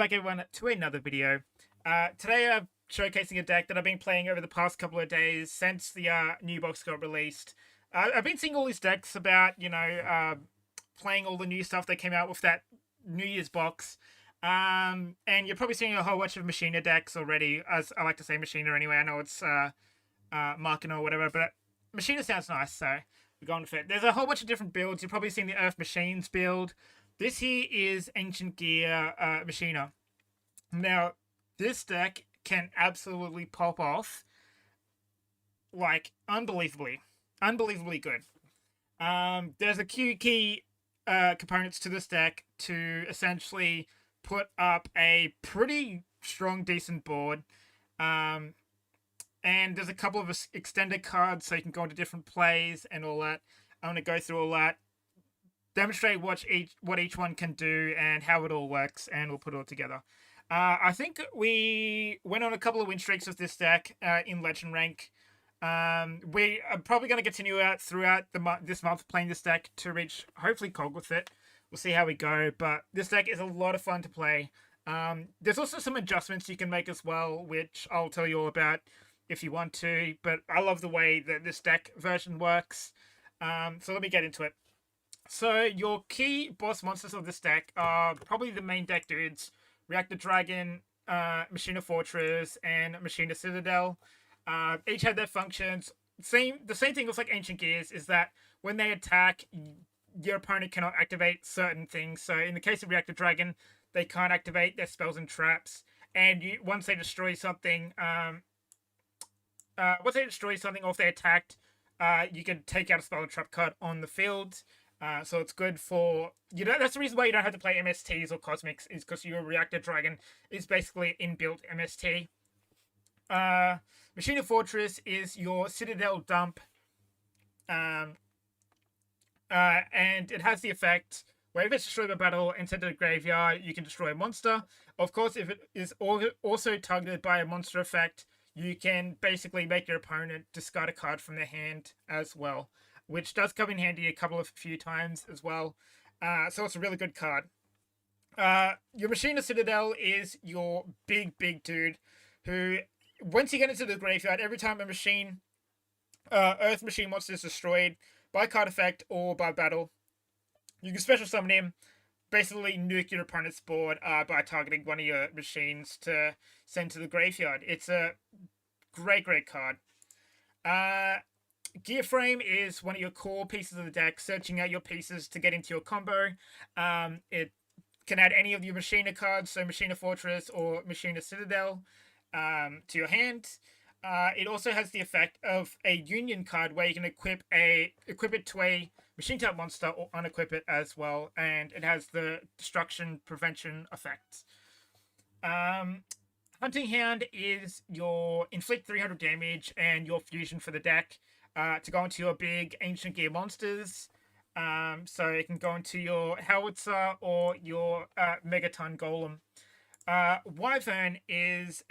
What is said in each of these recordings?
back everyone to another video. Today I'm showcasing a deck that I've been playing over the past couple of days since the new box got released. I've been seeing all these decks about, playing all the new stuff that came out with that New Year's box. And you're probably seeing a whole bunch of Machina decks already, as I like to say Machina anyway. I know it's Markin or whatever, but Machina sounds nice, so we're going with it. There's a whole bunch of different builds. You've probably seen the Earth Machines build. This here is Ancient Gear Machina. Now, this deck can absolutely pop off, like, unbelievably good. There's a few key components to this deck to essentially put up a pretty strong, decent board. And there's a couple of extended cards so you can go into different plays and all that. I'm going to go through all that, demonstrate what each one can do and how it all works, and we'll put it all together. I think we went on a couple of win streaks with this deck in Legend Rank. We are probably going to continue out throughout this month playing this deck to reach, hopefully, Cog with it. We'll see how we go, but this deck is a lot of fun to play. There's also some adjustments you can make as well, which I'll tell you all about if you want to, but I love the way that this deck version works. So let me get into it. So your key boss monsters of this deck are probably the main deck dudes: Reactor Dragon, Machina Fortress, and Machina Citadel. Each have their functions. The same thing with like Ancient Gears is that when they attack, your opponent cannot activate certain things. So in the case of Reactor Dragon, they can't activate their spells and traps. And once they destroy something, or if they attacked, you can take out a spell and trap card on the field. So it's good for, that's the reason why you don't have to play MSTs or Cosmics, is because your Reactor Dragon is basically inbuilt MST. Machina Fortress is your Citadel dump. And it has the effect where if it's destroyed by battle and sent to the graveyard, you can destroy a monster. Of course, if it is also targeted by a monster effect, you can basically make your opponent discard a card from their hand as well, which does come in handy a few times as well. So it's a really good card. Your Machina Citadel is your big dude who, once you get into the graveyard, every time a Earth Machine monster is destroyed by card effect or by battle, you can special summon him, basically nuke your opponent's board by targeting one of your machines to send to the graveyard. It's a great card. Gear Frame is one of your core pieces of the deck, searching out your pieces to get into your combo. It can add any of your Machina cards, so Machina Fortress or Machina Citadel, to your hand. It also has the effect of a Union card where you can equip it to a Machine type monster or unequip it as well, and it has the destruction prevention effect. Hunting Hound is your inflict 300 damage and your fusion for the deck to go into your big Ancient Gear monsters. So it can go into your Howitzer or your Megaton Golem. Wyvern is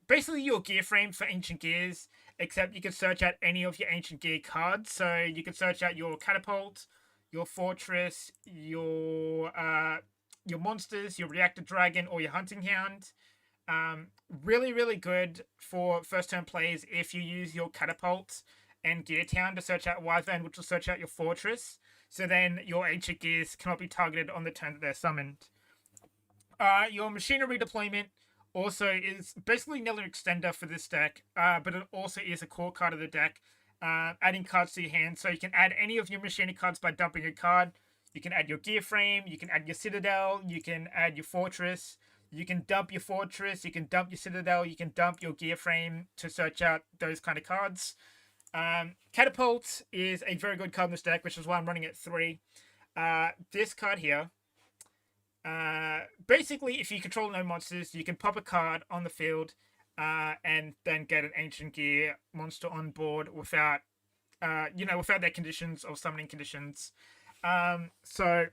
basically your gear frame for Ancient Gears, except you can search out any of your Ancient Gear cards. So you can search out your Catapult, your Fortress, your monsters, your Reactor Dragon, or your Hunting Hound. Really good for first turn plays if you use your Catapult and Gear Town to search out Wyvern, which will search out your Fortress. So then your Ancient Gears cannot be targeted on the turn that they're summoned. Your Machina Redeployment also is basically another extender for this deck, but it also is a core card of the deck, adding cards to your hand. So you can add any of your Machina cards by dumping a card. You can add your Gear Frame, you can add your Citadel, you can add your Fortress, you can dump your Fortress, you can dump your Citadel, you can dump your Gear Frame to search out those kind of cards. Catapult is a very good card in this deck, which is why I'm running at 3. This card here, basically, if you control no monsters, you can pop a card on the field and then get an Ancient Gear monster on board without their conditions or summoning conditions. So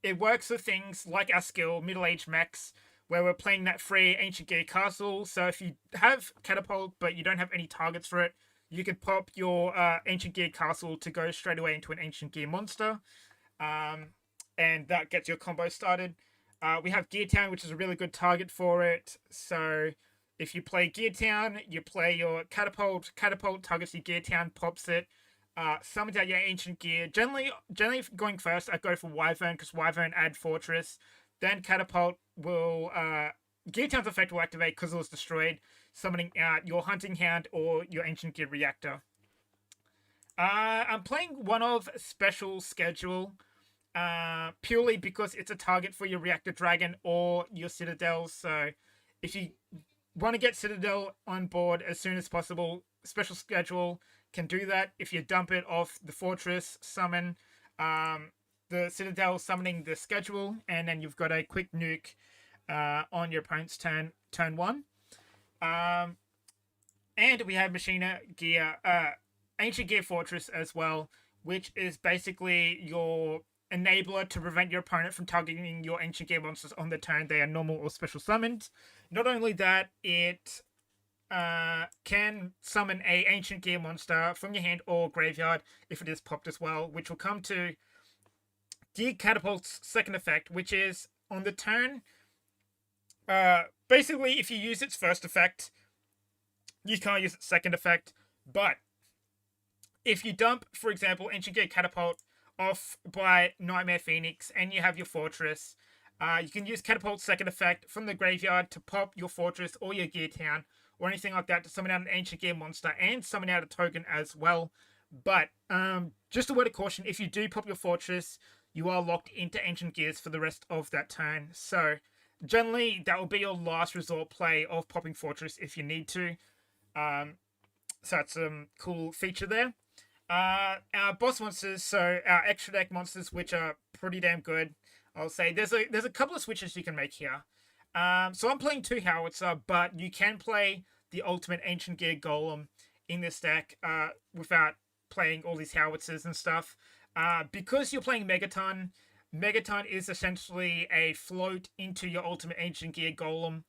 it works with things like our skill, Middle-Aged Mechs, where we're playing that free Ancient Gear castle. So if you have Catapult, but you don't have any targets for it, you can pop your Ancient Gear castle to go straight away into an Ancient Gear monster. And that gets your combo started. We have Gear Town, which is a really good target for it. So if you play Gear Town, you play your Catapult. Catapult targets your Gear Town, pops it. Summons out your Ancient Gear. Generally going first, I go for Wyvern because Wyvern add Fortress. Then Catapult will Gear Town's effect will activate because it was destroyed, summoning out your Hunting Hound or your Ancient Gear Reactor. I'm playing one of Special Schedule purely because it's a target for your Reactor Dragon or your Citadel. So if you want to get Citadel on board as soon as possible, Special Schedule can do that. If you dump it off the Fortress, summon the Citadel, summoning the Schedule, and then you've got a quick nuke on your opponent's turn 1. And we have Machina Gear, Ancient Gear Fortress as well, which is basically your enabler to prevent your opponent from targeting your Ancient Gear monsters on the turn they are normal or special summoned. Not only that, it can summon a Ancient Gear monster from your hand or graveyard if it is popped as well, which will come to Gear Catapult's second effect, which is on the turn. Basically, if you use its first effect, you can't use its second effect, but if you dump, for example, Ancient Gear Catapult off by Nightmare Phoenix and you have your Fortress, you can use Catapult's second effect from the graveyard to pop your Fortress or your Gear Town or anything like that to summon out an Ancient Gear monster and summon out a token as well. But just a word of caution, if you do pop your Fortress, you are locked into Ancient Gears for the rest of that turn. So generally, that will be your last resort play of popping Fortress if you need to. So that's a cool feature there. Our boss monsters, so our extra deck monsters, which are pretty damn good. I'll say there's a couple of switches you can make here. So I'm playing 2 Howitzer, but you can play the ultimate Ancient Gear Golem in this deck without playing all these Howitzers and stuff. Because you're playing Megaton, Megaton is essentially a float into your ultimate Ancient Gear Golem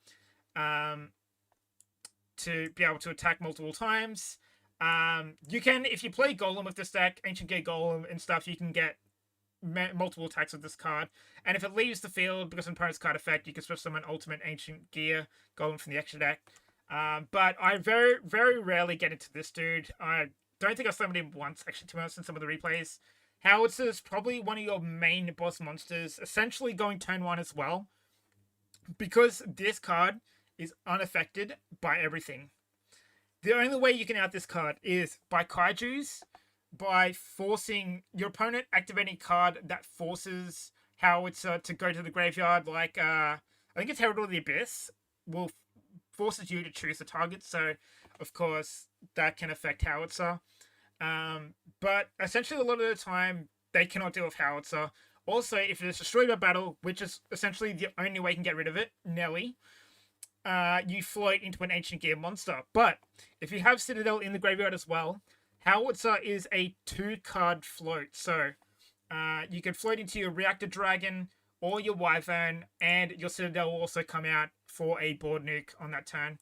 to be able to attack multiple times. You can, if you play Golem with this deck, Ancient Gear Golem and stuff, you can get multiple attacks with this card. And if it leaves the field because of an opponent's card effect, you can switch summon Ultimate Ancient Gear Golem from the extra deck. But I very, very rarely get into this dude. I don't think I've summoned him once, actually, to be honest, in some of the replays. Howitzer is probably one of your main boss monsters, essentially going turn 1 as well, because this card is unaffected by everything. The only way you can out this card is by Kaijus, by forcing your opponent activating a card that forces Howitzer to go to the graveyard, like, I think it's Herald of the Abyss, will forces you to choose a target, so, of course, that can affect Howitzer. But essentially, a lot of the time, they cannot deal with Howitzer. Also, if it is destroyed by battle, which is essentially the only way you can get rid of it, Nelly, you float into an Ancient Gear monster. But if you have Citadel in the graveyard as well, Howitzer is a 2-card float. So you can float into your Reactor Dragon or your Wyvern, and your Citadel will also come out for a board nuke on that turn.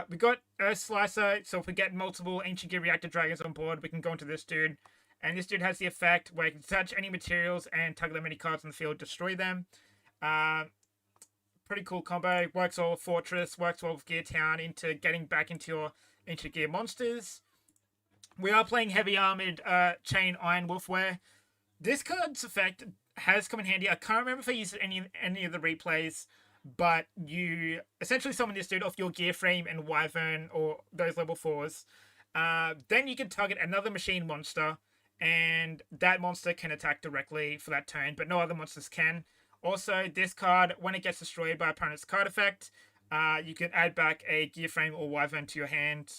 We got Earth Slicer, so if we get multiple Ancient Gear Reactor Dragons on board, we can go into this dude. And this dude has the effect where you can touch any materials and target them any cards on the field, destroy them. Pretty cool combo. Works well with Fortress, works well with Gear Town into getting back into your Ancient Gear monsters. We are playing Heavy Armored Chain Iron Wolfware. This card's effect has come in handy. I can't remember if I used it in any of the replays, but you essentially summon this dude off your Gear Frame and Wyvern or those level 4s. Then you can target another machine monster, and that monster can attack directly for that turn, but no other monsters can. Also, this card, when it gets destroyed by opponent's card effect, you can add back a Gear Frame or Wyvern to your hand.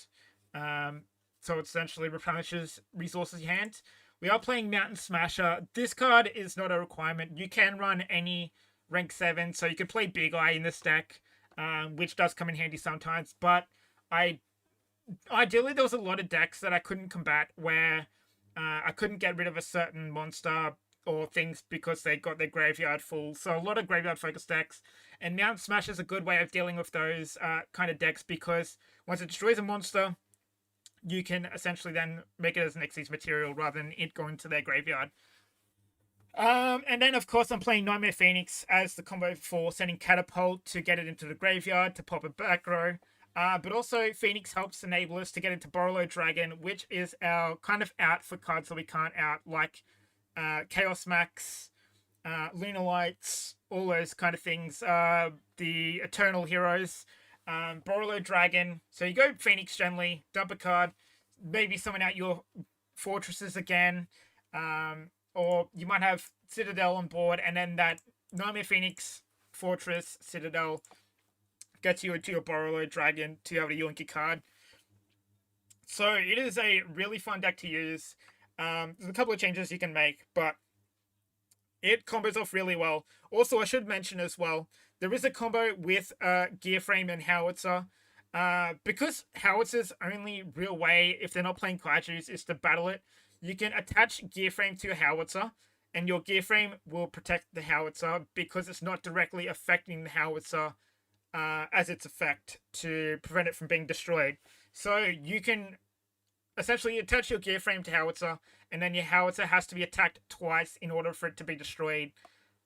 So it essentially replenishes resources in your hand. We are playing Mountain Smasher. This card is not a requirement. You can run any rank 7, so you can play Big Eye in this deck, which does come in handy sometimes. But ideally, there was a lot of decks that I couldn't combat where I couldn't get rid of a certain monster or things because they got their graveyard full. So a lot of graveyard focused decks. And Mountain Smash is a good way of dealing with those kind of decks, because once it destroys a monster, you can essentially then make it as an Xyz material rather than it going to their graveyard. And then, of course, I'm playing Nightmare Phoenix as the combo for sending Catapult to get it into the graveyard to pop a back row. But also, Phoenix helps enable us to get into Borrowload Dragon, which is our kind of out for cards that we can't out, like Chaos Max, Lunar Lights, all those kind of things. The Eternal Heroes, Borrowload Dragon. So you go Phoenix generally, dump a card, maybe summon out your fortresses again. Or you might have Citadel on board, and then that Nightmare Phoenix Fortress Citadel gets you into your Borrowload Dragon to be able to yoink your card. So it is a really fun deck to use. There's a couple of changes you can make, but it combos off really well. Also, I should mention as well, there is a combo with Gear Frame and Howitzer. Because Howitzer's only real way, if they're not playing Kaijus, is to battle it. You can attach Gear Frame to a Howitzer, and your Gear Frame will protect the Howitzer because it's not directly affecting the Howitzer as its effect to prevent it from being destroyed. So you can essentially attach your Gear Frame to Howitzer, and then your Howitzer has to be attacked twice in order for it to be destroyed,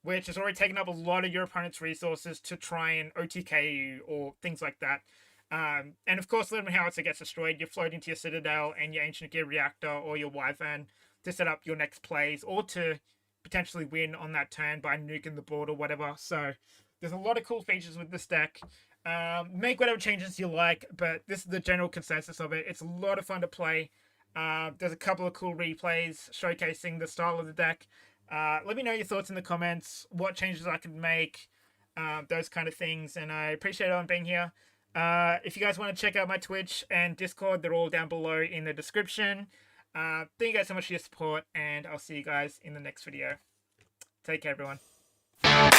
which has already taken up a lot of your opponent's resources to try and OTK you or things like that. And of course, when Howitzer gets destroyed, you float into your Citadel and your Ancient Gear Reactor or your Wyvern to set up your next plays or to potentially win on that turn by nuking the board or whatever. So there's a lot of cool features with this deck. Make whatever changes you like, but this is the general consensus of it. It's a lot of fun to play. There's a couple of cool replays showcasing the style of the deck. Let me know your thoughts in the comments, what changes I could make, those kind of things, and I appreciate everyone being here. If you guys want to check out my Twitch and Discord, they're all down below in the description. Thank you guys so much for your support, and I'll see you guys in the next video. Take care, everyone.